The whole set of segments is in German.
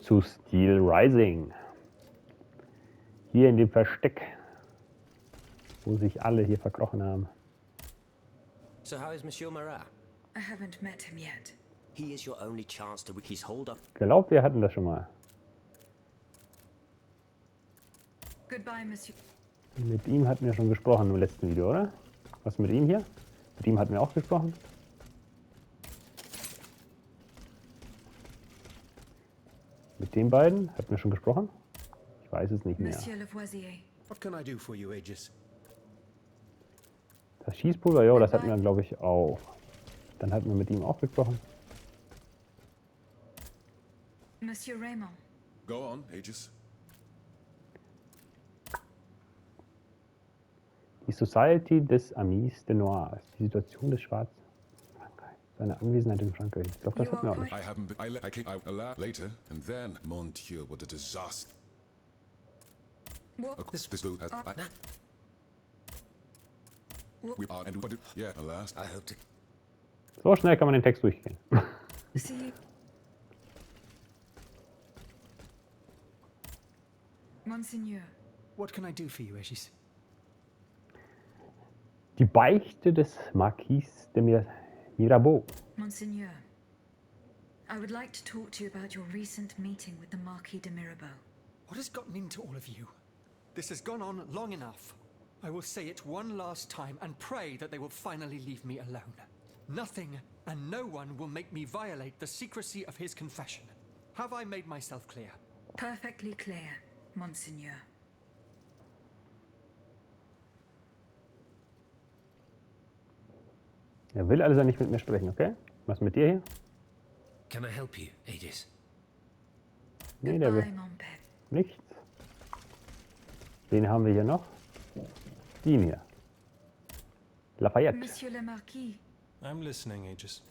zu Steelrising. Hier in dem Versteck, wo sich alle hier verkrochen haben. So how is Monsieur Marat? I haven't met him yet. He is your only chance to win his hold up. Glaubt, wir hatten das schon mal. Goodbye, Monsieur. Mit ihm hatten wir schon gesprochen im letzten Video, oder? Was mit ihm hier? Mit ihm hatten wir auch gesprochen. Mit den beiden hatten wir schon gesprochen. Ich weiß es nicht mehr. Monsieur Lavoisier. What can I do for you, Aegis? Das Schießpulver, ja, das hatten wir, glaube ich, auch. Dann hatten wir mit ihm auch gesprochen. Monsieur Raymond. Go on, Aegis. Die Society des Amis de Noirs. Die Situation des Schwarzen Frankreich. Seine Anwesenheit in Frankreich. Ich glaube, das hatten wir auch nicht. I haven't been. I came out later, and then, mon Dieu, what a disaster. What? This boot has. We are, and what? Yeah, alas. I hope to. So schnell kann man den Text durchgehen. See. Monseigneur. What can I do for you, Aegis? Die Beichte des Marquis de Mirabeau. Monseigneur. I would like to talk to you about your recent meeting with the Marquis de Mirabeau. What has gotten into all of you? This has gone on long enough. I will say it one last time and pray that they will finally leave me alone. Nothing and no one will make me violate the secrecy of his confession. Have I made myself clear? Perfectly clear, Monseigneur. Er will also nicht mit mir sprechen, okay? Was mit dir hier? Can I help you, Aegis? Nee, der will Goodbye, mon père. nichts. Wen haben wir hier noch? Den hier. Lafayette. Monsieur le Marquis. I'm listening, Aegis.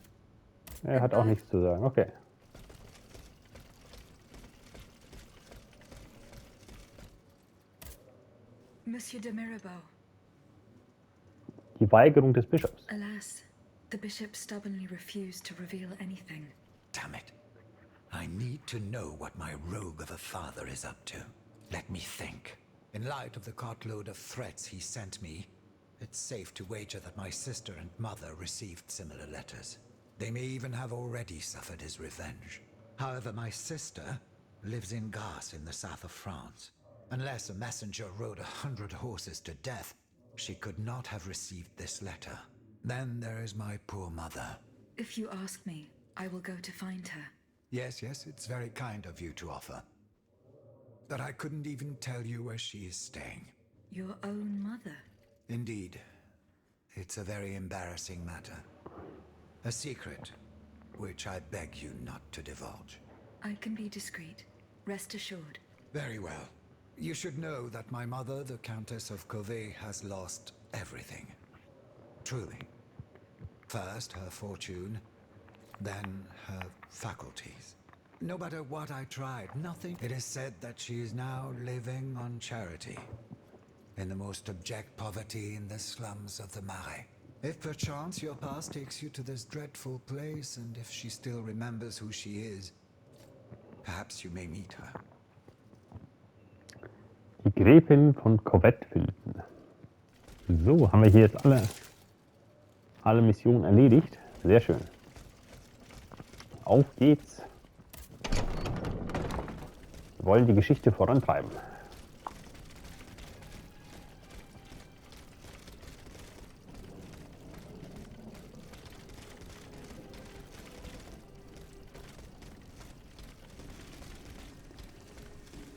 Er hat auch nichts zu sagen, okay. Monsieur de Mirabeau. Die Weigerung des Bischofs. Alas, the bishop stubbornly refused to reveal anything. Damn it. I need to know what my rogue of a father is up to. Let me think. In light of the cartload of threats he sent me, it's safe to wager that my sister and mother received similar letters. They may even have already suffered his revenge. However, my sister lives in Grasse in the south of France. Unless a messenger rode 100 horses to death, she could not have received this letter. Then there is my poor mother. If you ask me, I will go to find her. Yes, it's very kind of you to offer. But I couldn't even tell you where she is staying. Your own mother? Indeed. It's a very embarrassing matter. A secret, which I beg you not to divulge. I can be discreet. Rest assured. Very well. You should know that my mother, the Countess of Covey, has lost everything. Truly. First her fortune, then her faculties. No matter what I tried, nothing. It is said that she is now living on charity, in the most abject poverty in the slums of the Marais. If perchance your past takes you to this dreadful place, and if she still remembers who she is, perhaps you may meet her. Die Gräfin von Corvette finden. So, haben wir hier jetzt alle Missionen erledigt. Sehr schön. Auf geht's. Wir wollen die Geschichte vorantreiben.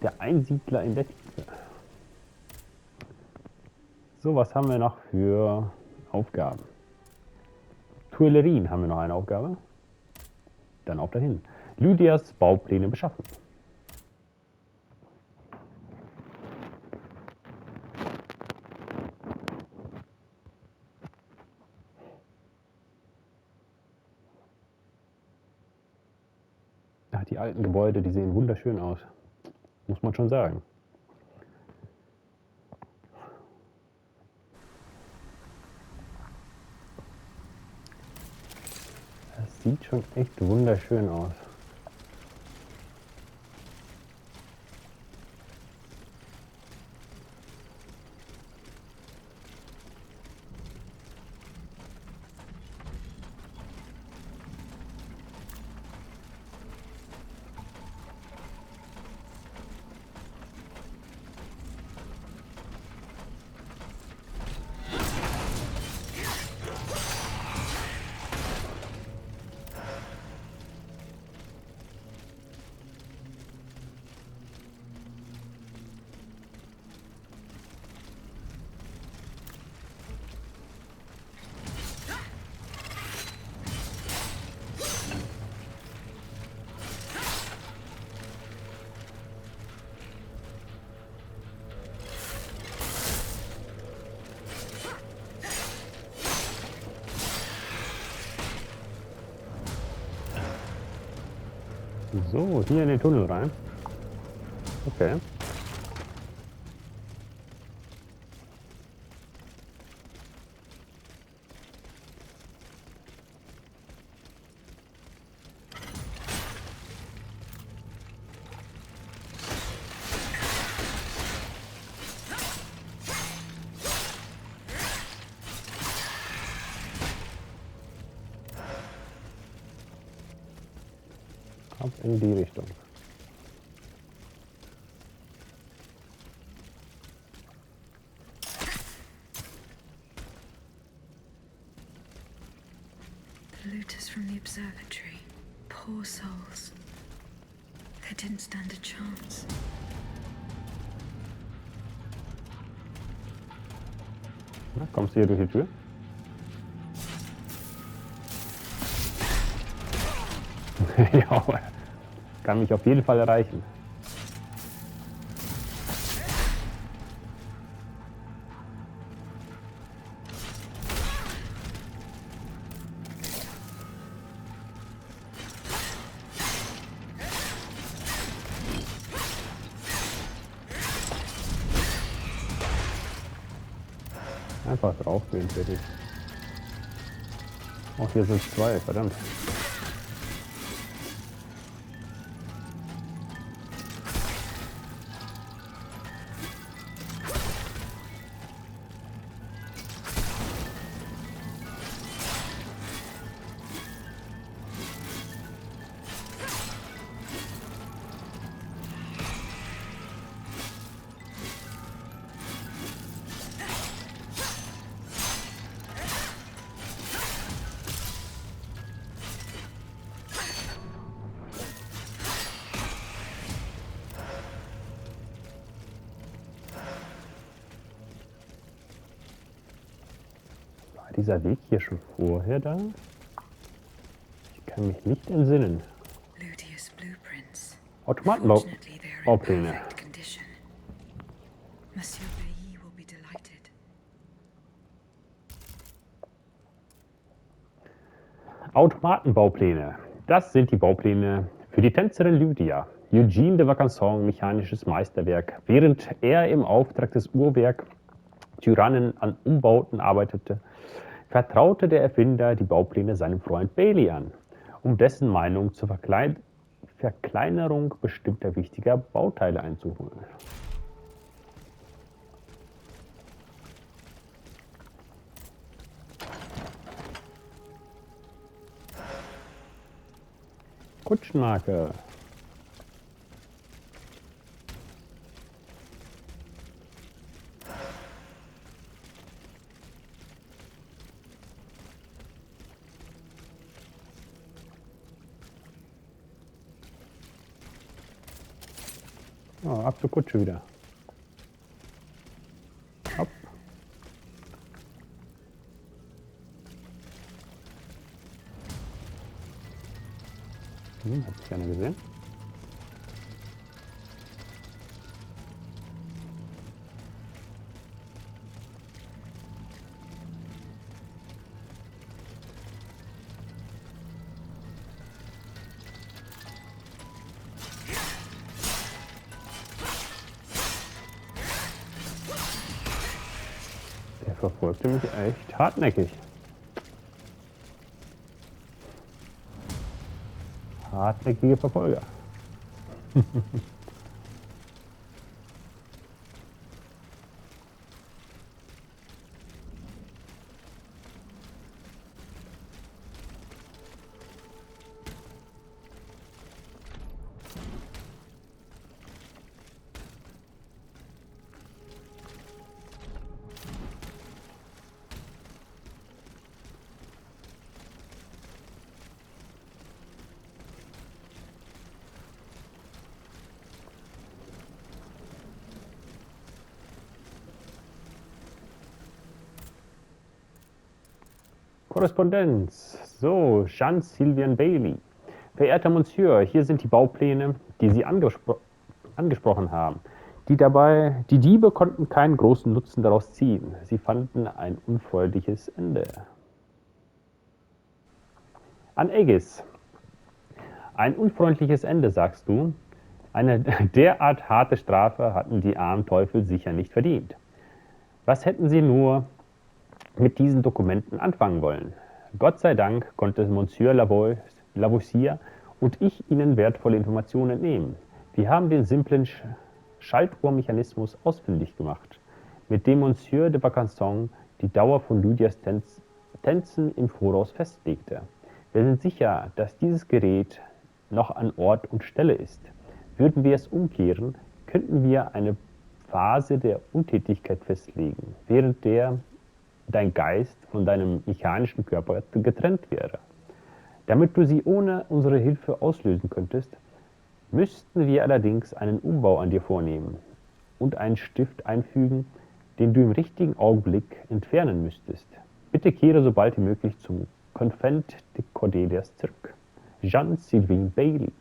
Der Einsiedler in der Tiefe. So, was haben wir noch für Aufgaben? Tuilerien haben wir noch eine Aufgabe. Dann auch dahin. Lydias Baupläne beschaffen. Ja, die alten Gebäude, die sehen wunderschön aus. Muss man schon sagen. Das sieht schon echt wunderschön aus. So, hier in den Tunnel rein. Okay. Ab in die Richtung. The looters from the observatory. Poor souls. They didn't stand a chance. Na, kommst du hier durch die Tür? Ja, kann mich auf jeden Fall erreichen. Einfach draufgehen, fertig. Oh, hier sind zwei, verdammt. War dieser Weg hier schon vorher da? Ich kann mich nicht entsinnen. Ludius blueprints. Automatenbaupläne. Perfect condition. Monsieur Bailly will be delighted. Automatenbaupläne. Das sind die Baupläne für die Tänzerin Lydia. Eugene de Vaucanson, mechanisches Meisterwerk. Während er im Auftrag des Uhrwerk-Tyrannen an Umbauten arbeitete, vertraute der Erfinder die Baupläne seinem Freund Bailey an, um dessen Meinung zur Verkleinerung bestimmter wichtiger Bauteile einzuholen. Kutschenmarke. Oh, ab zur Kutsche wieder. Hopp. Hat sich keiner gesehen. Der verfolgte mich echt hartnäckig. Hartnäckige Verfolger. Korrespondenz. So, Jean-Sylvain Bailey. Verehrter Monsieur, hier sind die Baupläne, die Sie angesprochen haben. Die Diebe konnten keinen großen Nutzen daraus ziehen. Sie fanden ein unfreundliches Ende. An Aegis. Ein unfreundliches Ende, sagst du? Eine derart harte Strafe hatten die armen Teufel sicher nicht verdient. Was hätten sie nur mit diesen Dokumenten anfangen wollen? Gott sei Dank konnte Monsieur Lavoisier und ich ihnen wertvolle Informationen entnehmen. Wir haben den simplen Schaltuhrmechanismus ausfindig gemacht, mit dem Monsieur de Vaucanson die Dauer von Lydias Tänzen im Voraus festlegte. Wir sind sicher, dass dieses Gerät noch an Ort und Stelle ist. Würden wir es umkehren, könnten wir eine Phase der Untätigkeit festlegen, während der dein Geist von deinem mechanischen Körper getrennt wäre. Damit du sie ohne unsere Hilfe auslösen könntest, müssten wir allerdings einen Umbau an dir vornehmen und einen Stift einfügen, den du im richtigen Augenblick entfernen müsstest. Bitte kehre so bald wie möglich zum Convent de Cordelias zurück. Jean-Sylvain Bailey.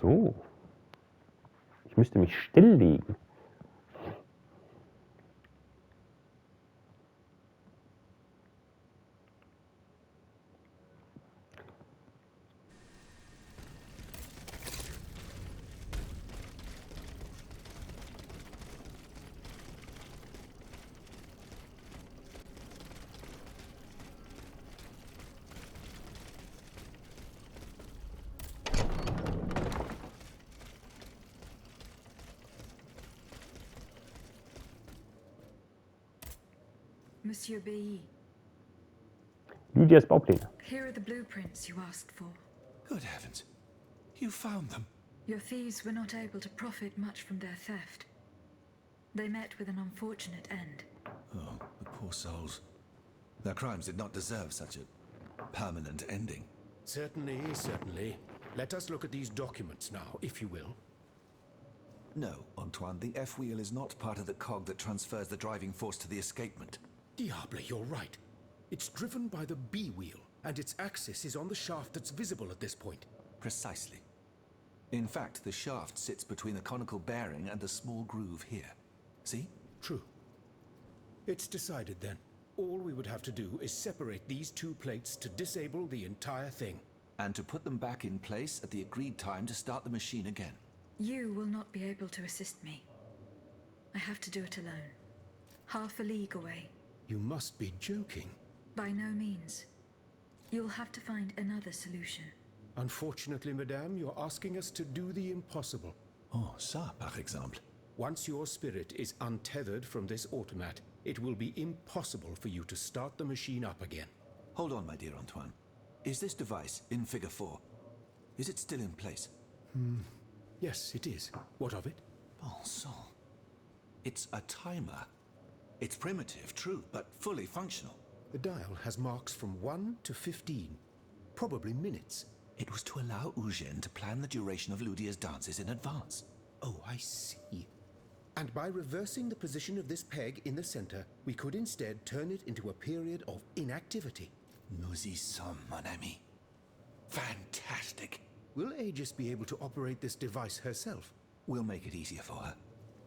So. Ich müsste mich stilllegen. Monsieur Bailly, Lydias Baupläne. here are the blueprints you asked for. Good heavens. You found them. Your thieves were not able to profit much from their theft. They met with an unfortunate end. Oh, the poor souls. Their crimes did not deserve such a permanent ending. Certainly, certainly. Let us look at these documents now, if you will. No, Antoine, the F-wheel is not part of the cog that transfers the driving force to the escapement. Diable, you're right. It's driven by the B-wheel, and its axis is on the shaft that's visible at this point. Precisely. In fact, the shaft sits between the conical bearing and the small groove here. See? True. It's decided then. All we would have to do is separate these two plates to disable the entire thing. And to put them back in place at the agreed time to start the machine again. You will not be able to assist me. I have to do it alone. Half a league away. You must be joking. By no means. You'll have to find another solution. Unfortunately, madame, you're asking us to do the impossible. Oh, ça, par exemple. Once your spirit is untethered from this automat, it will be impossible for you to start the machine up again. Hold on, my dear Antoine. Is this device in Figure 4? Is it still in place? Yes, it is. What of it? Bon sang. It's a timer. It's primitive, true, but fully functional. The dial has marks from 1 to 15. Probably minutes. It was to allow Eugène to plan the duration of Lydia's dances in advance. Oh, I see. And by reversing the position of this peg in the center, we could instead turn it into a period of inactivity. Nous y sommes, mon ami. Fantastic. Will Aegis be able to operate this device herself? We'll make it easier for her.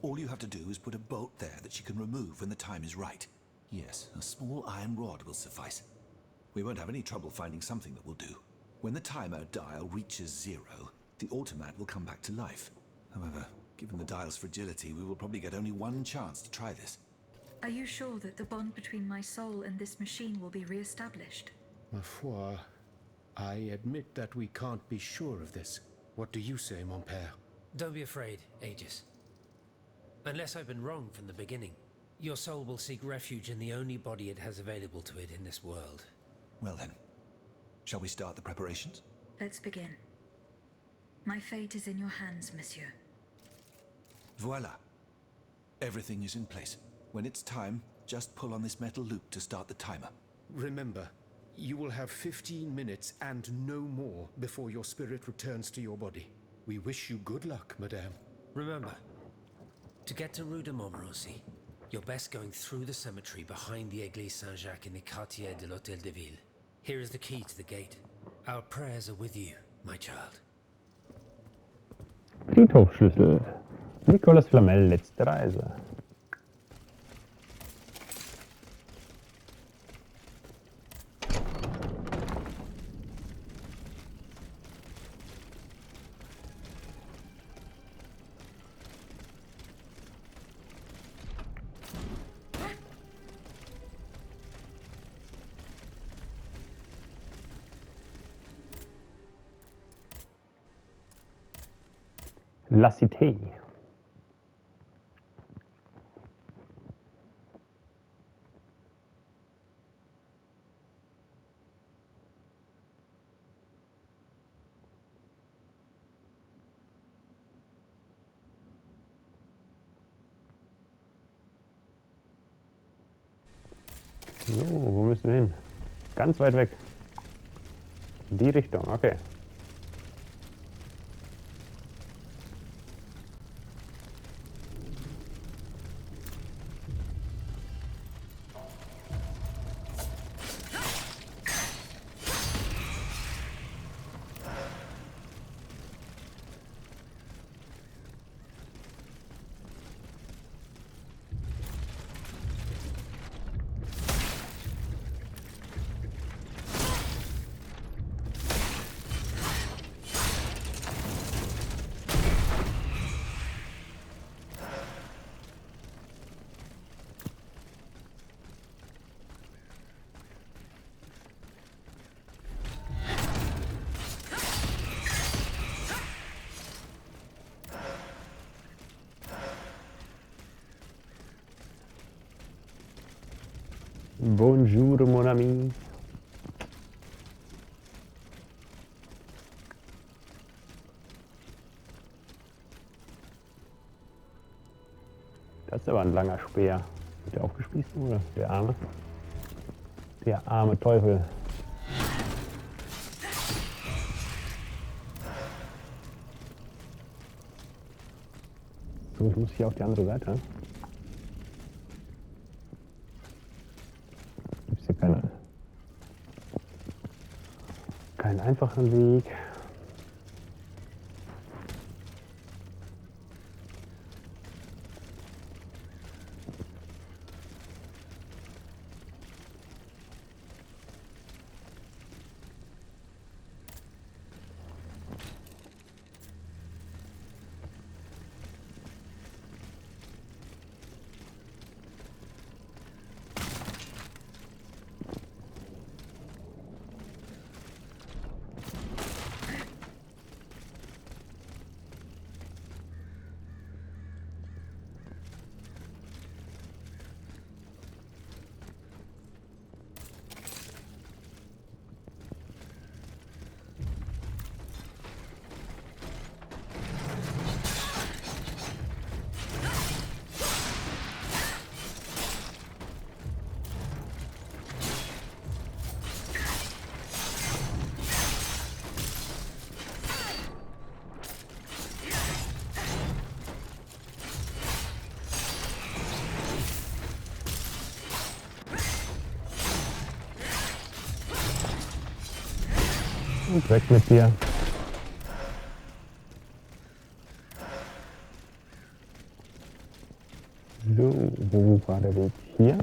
All you have to do is put a bolt there that she can remove when the time is right. Yes, a small iron rod will suffice. We won't have any trouble finding something that will do. When the timer dial reaches 0, the automat will come back to life. However, given the dial's fragility, we will probably get only one chance to try this. Are you sure that the bond between my soul and this machine will be re-established? Ma foi, I admit that we can't be sure of this. What do you say, mon père? Don't be afraid, Aegis. Unless I've been wrong from the beginning, your soul will seek refuge in the only body it has available to it in this world. Well then, shall we start the preparations? Let's begin. My fate is in your hands, monsieur. Voila. Everything is in place. When it's time, just pull on this metal loop to start the timer. Remember, you will have 15 minutes and no more before your spirit returns to your body. We wish you good luck, madame. Remember, to get to Rue de Montmorency, you're best going through the cemetery behind the Église Saint-Jacques in the Quartier de l'Hôtel de Ville. Here is the key to the gate. Our prayers are with you, my child. Friedhofsschlüssel. Nicolas Flamel, letzte Reise. La Cité. So, wo müssen wir hin? Ganz weit weg. In die Richtung, okay. Bonjour, mon ami. Das ist aber ein langer Speer. Wird der aufgespießt oder? Der arme? Der arme Teufel. So, ich muss hier auf die andere Seite. Gibt es hier keinen einfachen Weg. Und weg mit dir. So, wo war der Weg? Hier?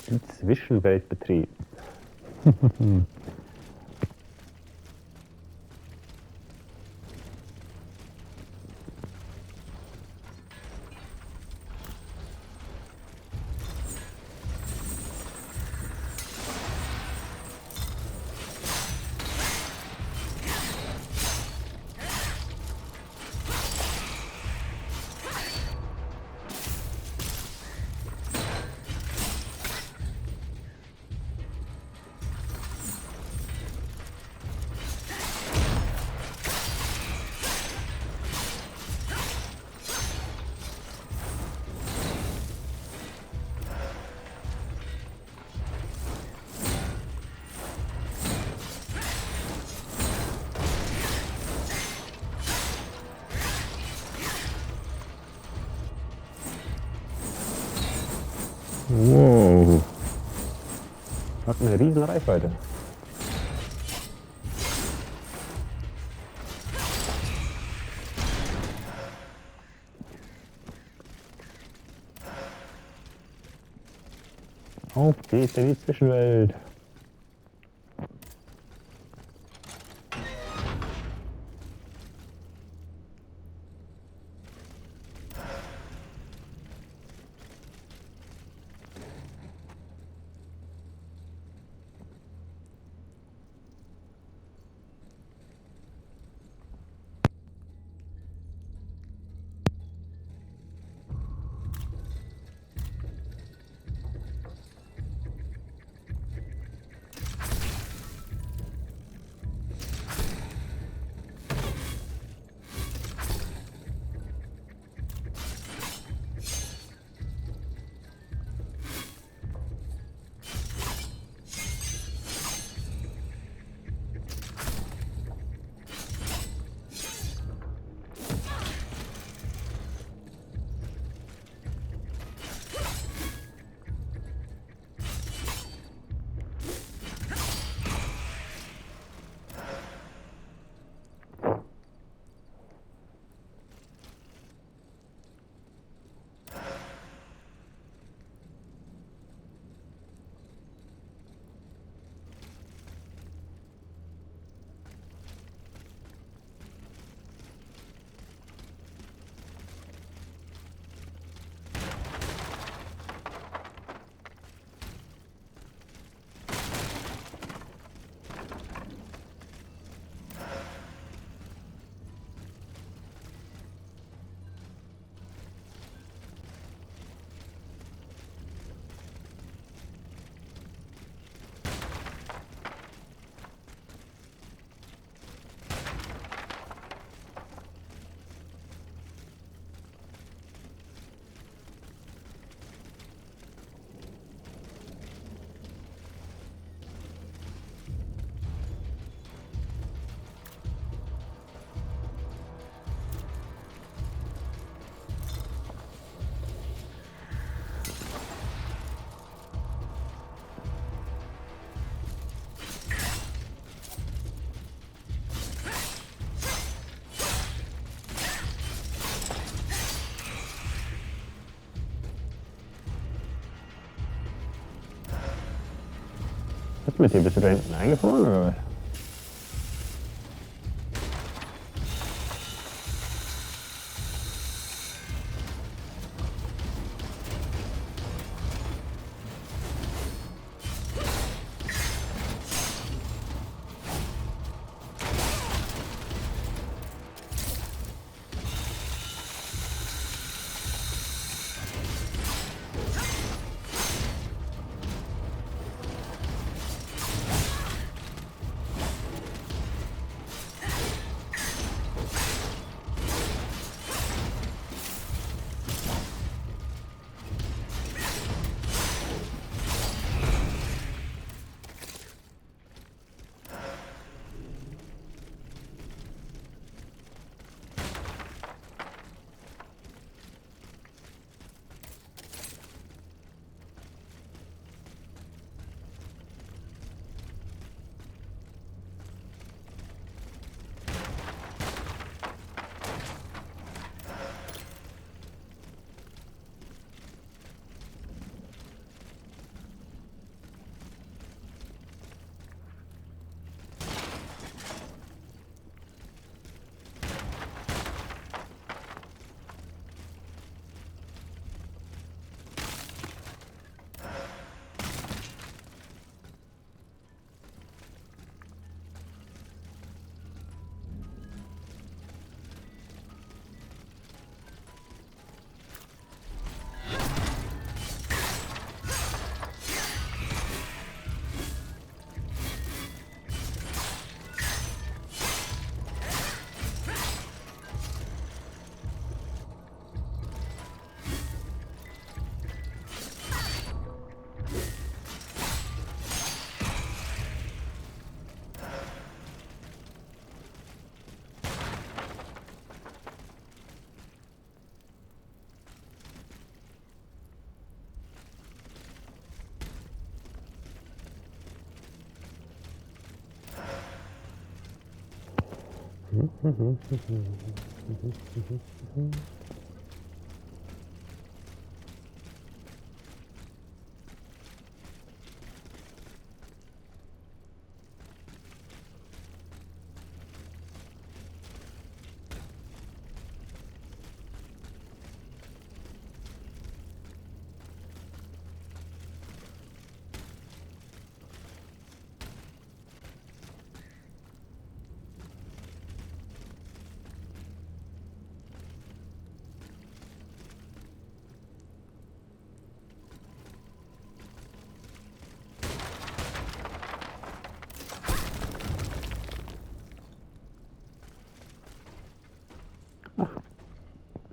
Die Zwischenwelt betreten. Wow. Hat eine riesen Reichweite. Auf geht's in die Zwischenwelt. Was mit dir? Bist du da hinten eingefroren oder was?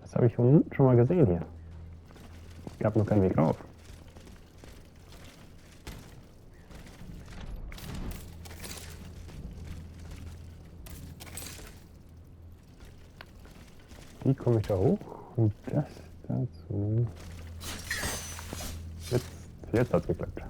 Das habe ich schon mal gesehen hier. Gab noch keinen Weg rauf. Wie komme ich da hoch? Und das dazu. Jetzt hat es geklappt.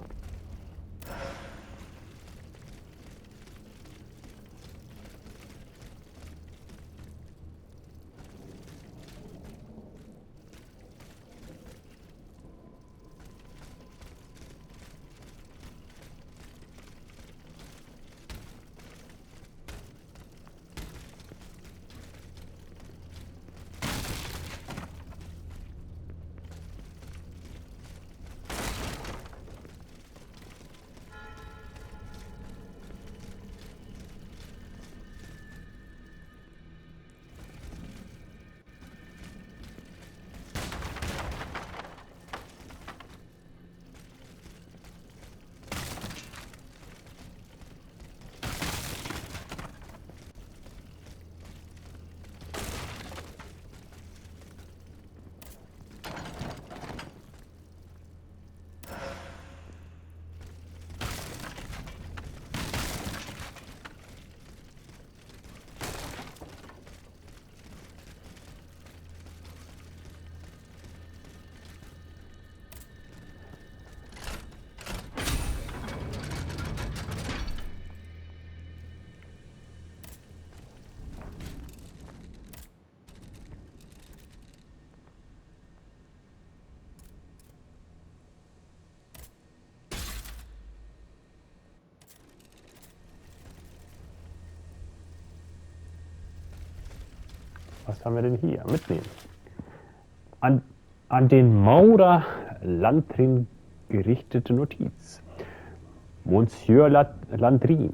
Was haben wir denn hier? Mitnehmen. An den Maurer Landrin gerichtete Notiz. Monsieur Landrin,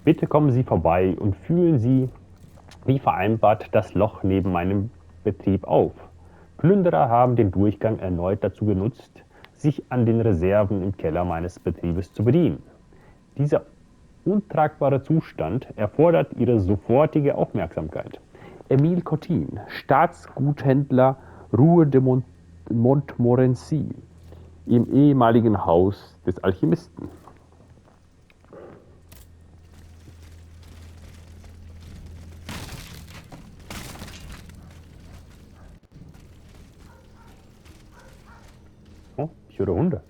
bitte kommen Sie vorbei und fühlen Sie, wie vereinbart, das Loch neben meinem Betrieb auf. Plünderer haben den Durchgang erneut dazu genutzt, sich an den Reserven im Keller meines Betriebes zu bedienen. Dieser untragbare Zustand erfordert Ihre sofortige Aufmerksamkeit. Emile Cottin, Staatsguthändler Rue de Montmorency, im ehemaligen Haus des Alchemisten. Oh, ich höre Hunde.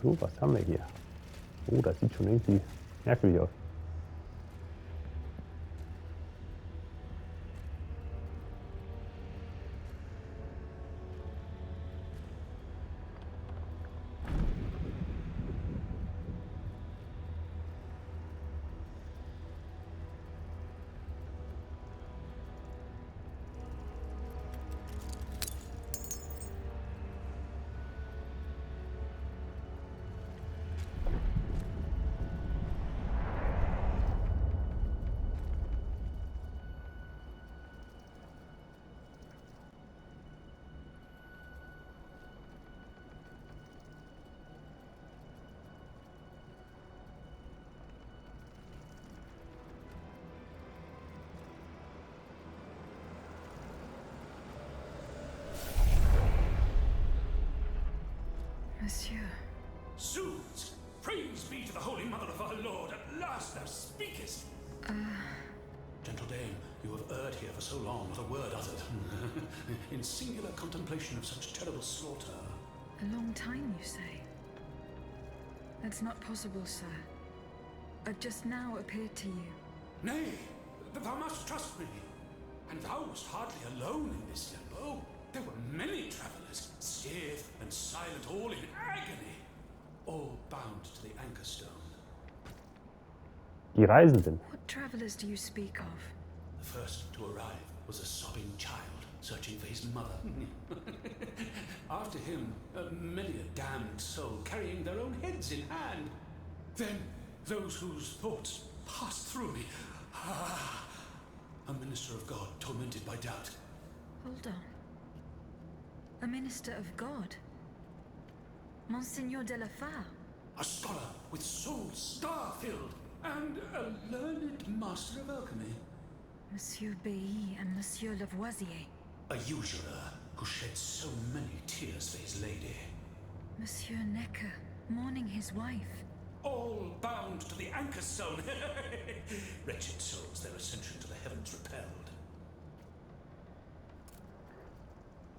So, was haben wir hier? Oh, das sieht schon irgendwie merkwürdig aus. Monsieur. Zoos! Praise be to the Holy Mother of our Lord, at last thou speakest! Gentle dame, you have erred here for so long, not a word uttered. In singular contemplation of such terrible slaughter. A long time, you say? That's not possible, sir. I've just now appeared to you. Nay, thou must trust me. And thou wast hardly alone in this limbo. There were many travelers, stiff and silent, all in agony. All bound to the anchor stone. Die Reisenden. What travelers do you speak of? The first to arrive was a sobbing child, searching for his mother. After him, many a damned soul carrying their own heads in hand. Then, those whose thoughts passed through me. A minister of God tormented by doubt. Hold on. A minister of God? Monseigneur de la Fare? A scholar with soul star-filled, and a learned master of alchemy. Monsieur Beilly and Monsieur Lavoisier. A usurer who shed so many tears for his lady. Monsieur Necker, mourning his wife. All bound to the anchor stone. Wretched souls, their ascension to the heavens repelled.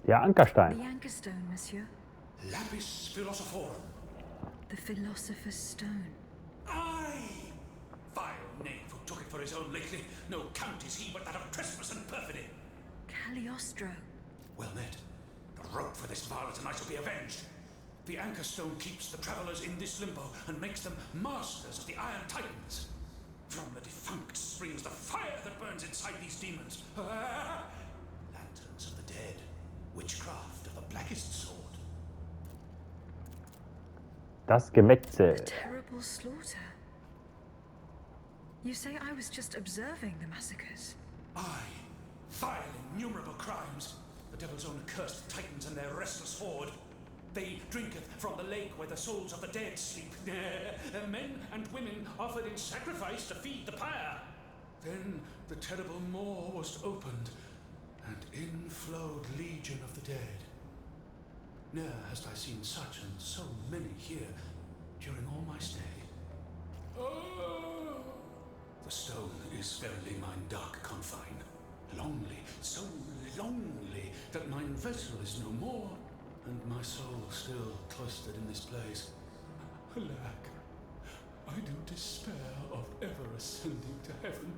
Der Ankerstein. The anchor stone, monsieur. Lapis philosophorum. The philosopher's stone. Aye! Vile knave who took it for his own lately. No count is he but that of trespass and perfidy. Cagliostro. Well met. The rope for this varlet and I shall be avenged. The anchor stone keeps the travelers in this limbo and makes them masters of the Iron Titans. From the defunct springs the fire that burns inside these demons. Lanterns of the dead. Witchcraft of the blackest sort. Das Gemetzel. A terrible slaughter. You say I was just observing the massacres? Aye. Vile, innumerable crimes. The devil's own accursed titans and their restless horde. They drinketh from the lake where the souls of the dead sleep. Men and women offered in sacrifice to feed the pyre. Then the terrible maw was opened, and in flowed legion of the dead. Ne'er hast I seen such and so many here during all my stay. Oh! The stone is verily mine dark confine. Lonely, so lonely, that mine vessel is no more, and my soul still cloistered in this place. Alack, I do despair of ever ascending to heaven.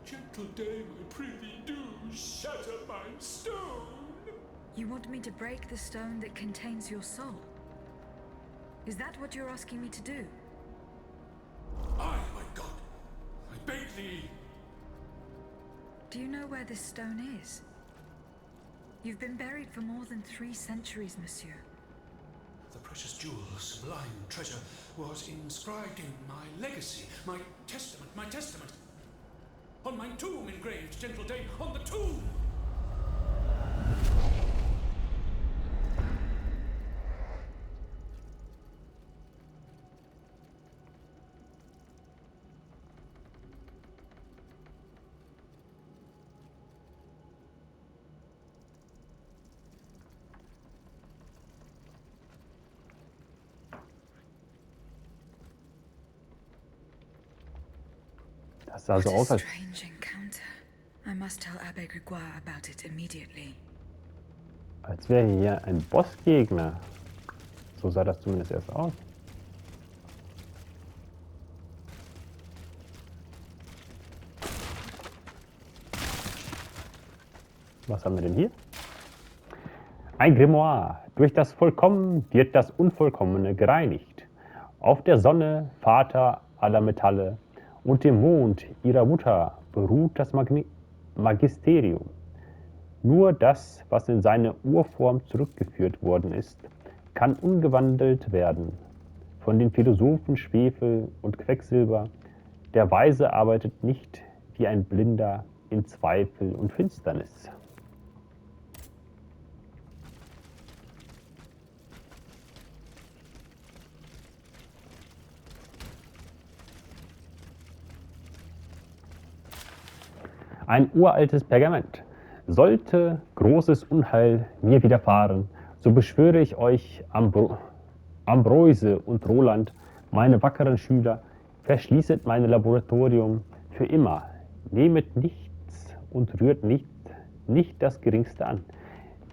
Gentle dame, I prithee do shatter mine stone. You want me to break the stone that contains your soul? Is that what you're asking me to do? Aye, my God, I beg thee. Do you know where this stone is? You've been buried for more than 3 centuries, monsieur. The precious jewel, sublime treasure, was inscribed in my legacy, my testament. On my tomb engraved, gentle dame, on the tomb! Das sah so aus, als Strange encounter. I must tell Abbe Grégoire about it immediately. wäre hier ein Bossgegner. So sah das zumindest erst aus. Was haben wir denn hier? Ein Grimoire. Durch das Vollkommen wird das Unvollkommene gereinigt. Auf der Sonne, Vater aller Metalle, und dem Mond ihrer Mutter beruht das Magisterium. Nur das, was in seine Urform zurückgeführt worden ist, kann umgewandelt werden. Von den Philosophen Schwefel und Quecksilber. Der Weise arbeitet nicht wie ein Blinder in Zweifel und Finsternis. Ein uraltes Pergament. Sollte großes Unheil mir widerfahren, so beschwöre ich euch Ambroise und Roland, meine wackeren Schüler, verschließet mein Laboratorium für immer. Nehmet nichts und rührt nicht das Geringste an.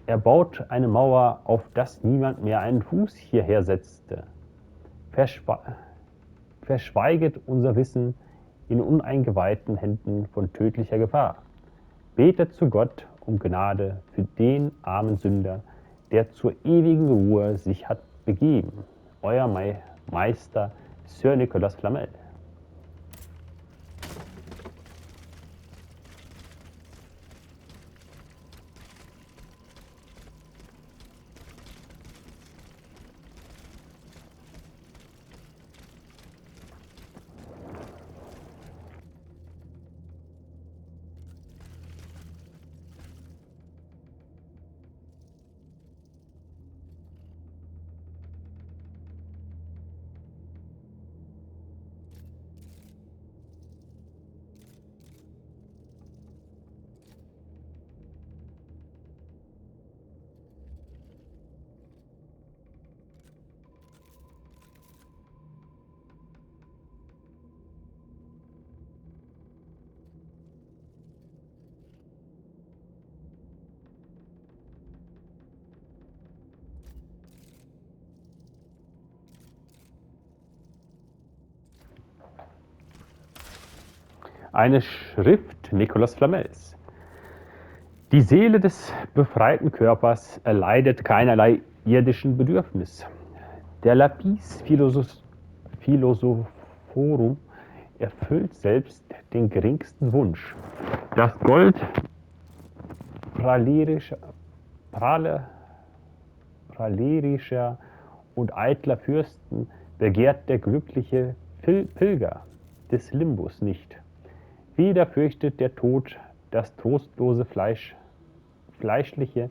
Er baut eine Mauer, auf dass niemand mehr einen Fuß hierher setzte. Verschweiget unser Wissen in uneingeweihten Händen von tödlicher Gefahr. Betet zu Gott um Gnade für den armen Sünder, der zur ewigen Ruhe sich hat begeben. Euer Meister, Sir Nicolas Flamel. Eine Schrift Nicolas Flamels. Die Seele des befreiten Körpers erleidet keinerlei irdischen Bedürfnis. Der Lapis Philosophorum erfüllt selbst den geringsten Wunsch. Das Gold prahlerischer und eitler Fürsten begehrt der glückliche Pilger des Limbus nicht. Weder fürchtet der Tod das trostlose fleischliche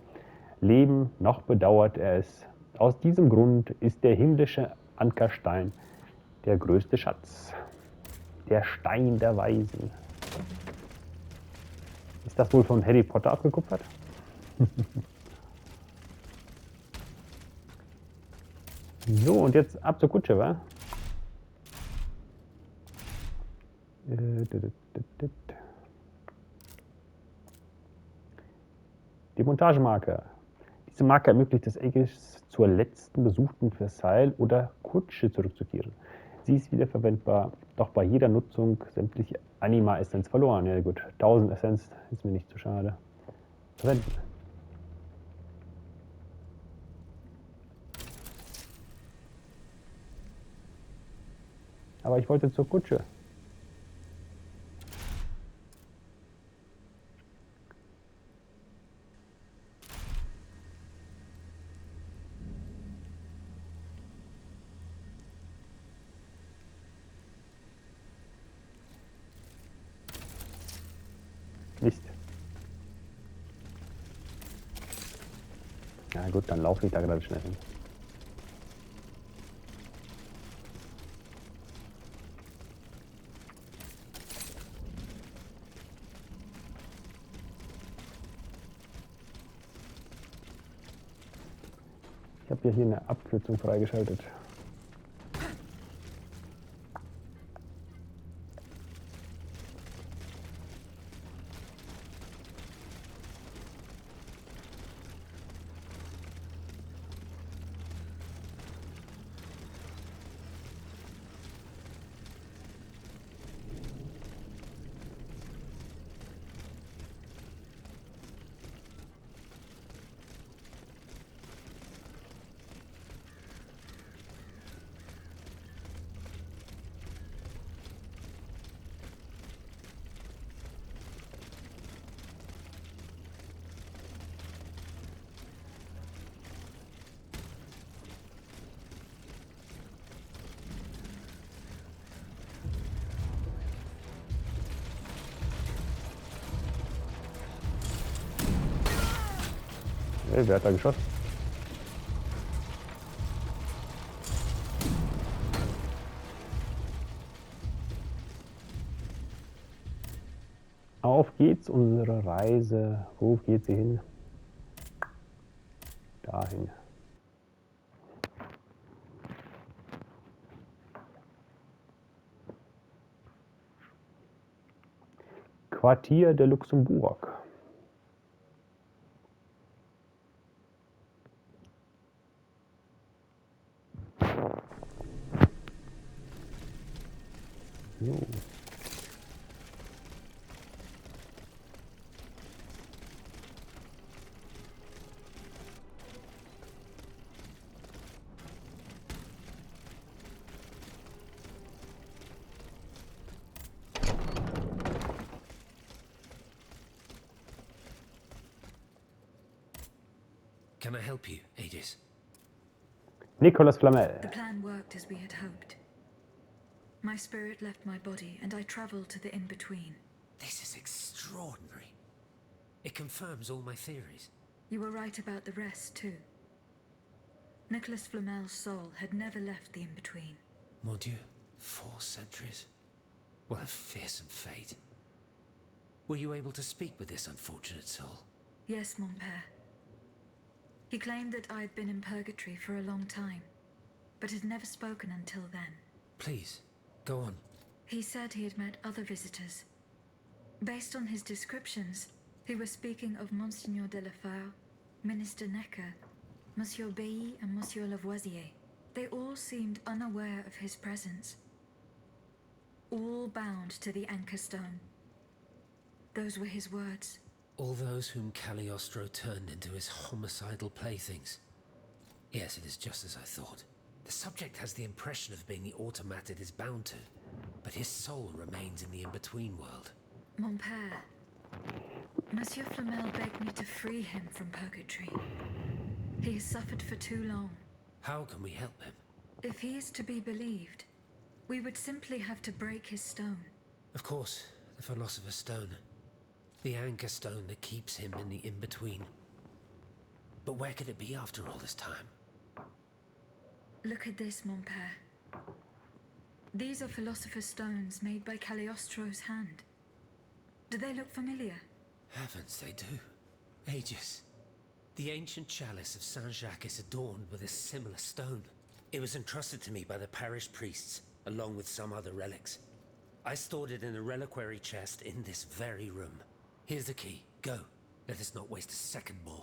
Leben, noch bedauert er es. Aus diesem Grund ist der himmlische Ankerstein der größte Schatz. Der Stein der Weisen. Ist das wohl von Harry Potter abgekupfert? So, und jetzt ab zur Kutsche, wa? Die Montagemarke. Diese Marke ermöglicht es Aegis, zur letzten besuchten Versailles oder Kutsche zurückzukehren. Sie ist wiederverwendbar, doch bei jeder Nutzung sämtliche Anima-Essenz verloren. Ja gut, 1000 Essenz ist mir nicht zu schade. Verwenden. Aber ich wollte zur Kutsche. Mist. Ja gut, dann laufe ich da gerade schnell hin. Ich habe ja hier eine Abkürzung freigeschaltet. Hey, wer hat da geschossen? Auf geht's, unsere Reise. Wo geht sie hin? Dahin. Quartier de Luxembourg. So. Can I help you, Aegis? Nicolas Flamel. The plan worked as we had hoped. My spirit left my body, and I traveled to the in-between. This is extraordinary. It confirms all my theories. You were right about the rest, too. Nicolas Flamel's soul had never left the in-between. Mon Dieu, 4 centuries. What a fearsome fate. Were you able to speak with this unfortunate soul? Yes, mon père. He claimed that I'd been in purgatory for a long time, but had never spoken until then. Please, go on. He said he had met other visitors. Based on his descriptions, he was speaking of Monseigneur de la Fare, Minister Necker, Monsieur Bailly and Monsieur Lavoisier. They all seemed unaware of his presence. All bound to the anchor stone. Those were his words. All those whom Cagliostro turned into his homicidal playthings. Yes, it is just as I thought. The subject has the impression of being the automat it is bound to, but his soul remains in the in-between world. Mon père, Monsieur Flamel begged me to free him from purgatory. He has suffered for too long. How can we help him? If he is to be believed, we would simply have to break his stone. Of course, the Philosopher's Stone. The anchor stone that keeps him in the in-between. But where could it be after all this time? Look at this, mon père. These are Philosopher's Stones made by Cagliostro's hand. Do they look familiar? Heavens, they do. Aegis. The ancient chalice of Saint-Jacques is adorned with a similar stone. It was entrusted to me by the parish priests, along with some other relics. I stored it in a reliquary chest in this very room. Here's the key. Go. Let us not waste a second more.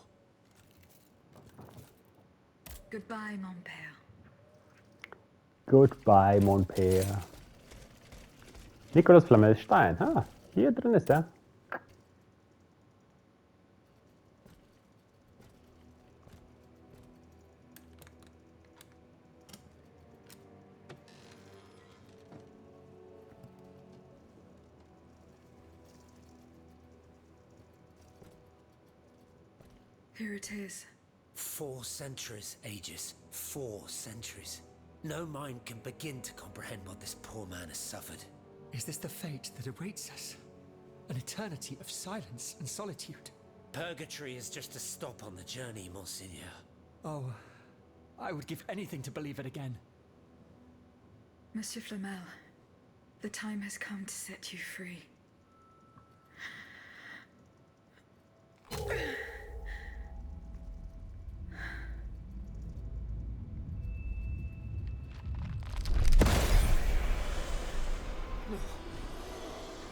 Goodbye, mon père. Goodbye, mon père. Nicolas Flamel Stein. Ah, hier drin ist er. Here it is. 4 centuries, Aegis. 4 centuries. No mind can begin to comprehend what this poor man has suffered. Is this the fate that awaits us? An eternity of silence and solitude? Purgatory is just a stop on the journey, Monseigneur. Oh, I would give anything to believe it again. Monsieur Flamel, the time has come to set you free.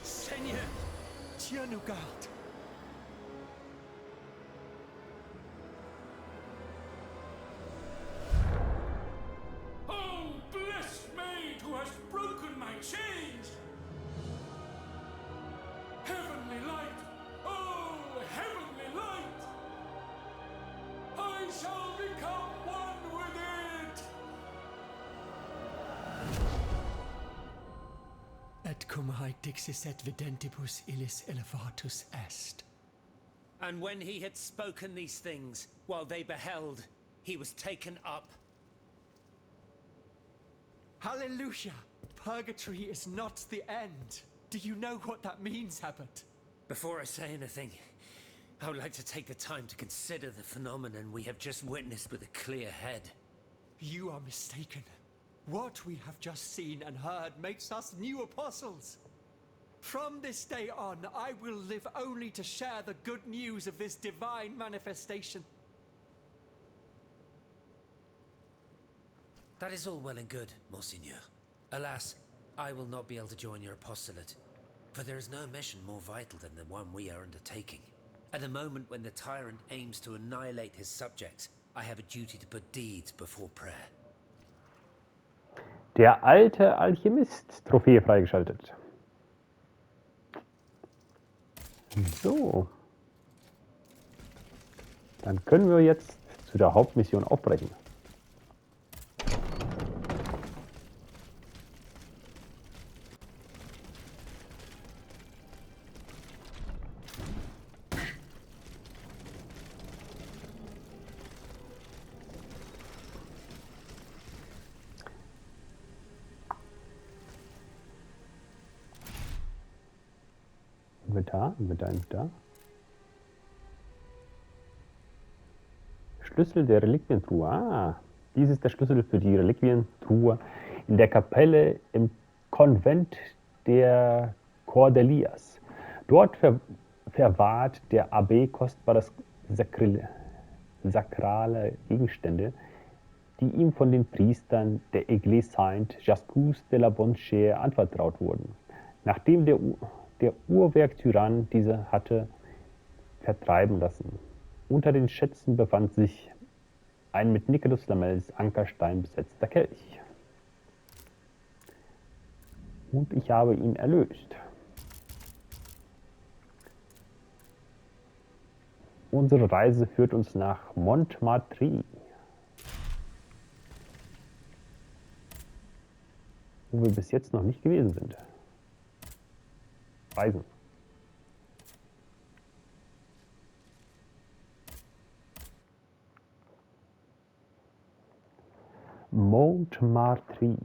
Seigneur, Dieu nous garde. Oh, blessed maid who has broken my chains! Heavenly light! Oh, heavenly light! I shall become one with it! Et cum haec dixis et videntibus illis elevatus est. And when he had spoken these things, while they beheld, he was taken up. Hallelujah! Purgatory is not the end. Do you know what that means, Abbot? Before I say anything, I would like to take the time to consider the phenomenon we have just witnessed with a clear head. You are mistaken. What we have just seen and heard makes us new apostles. From this day on, I will live only to share the good news of this divine manifestation. That is all well and good, Monseigneur. Alas, I will not be able to join your apostolate. For there is no mission more vital than the one we are undertaking. At the moment when the tyrant aims to annihilate his subjects, I have a duty to put deeds before prayer. Der alte Alchemist, Trophäe freigeschaltet. So. Dann können wir jetzt zu der Hauptmission aufbrechen. Inventar. Schlüssel der Reliquientruhe. Ah, dies ist der Schlüssel für die Reliquientruhe in der Kapelle im Konvent der Cordeliers. Dort verwahrt der Abbé kostbare sakrale Gegenstände, die ihm von den Priestern der Église Saint-Jacques de la Bonne Chère anvertraut wurden. Nachdem der Uhrwerk-Tyrann diese hatte vertreiben lassen. Unter den Schätzen befand sich ein mit Nicolas Flamels Ankerstein besetzter Kelch. Und ich habe ihn erlöst. Unsere Reise führt uns nach Montmartre, wo wir bis jetzt noch nicht gewesen sind. Reisen. Montmartre.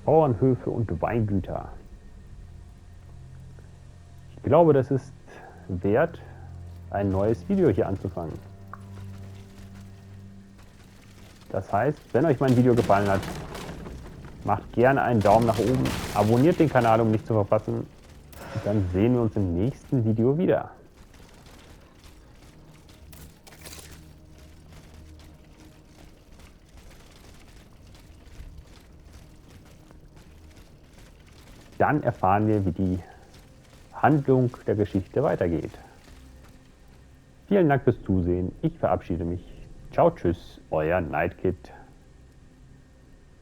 Bauernhöfe und Weingüter. Ich glaube, das ist wert, ein neues Video hier anzufangen. Das heißt, wenn euch mein Video gefallen hat, macht gerne einen Daumen nach oben, abonniert den Kanal, um nichts zu verpassen. Und dann sehen wir uns im nächsten Video wieder. Dann erfahren wir, wie die Handlung der Geschichte weitergeht. Vielen Dank fürs Zusehen. Ich verabschiede mich. Ciao, tschüss, euer Nightkid.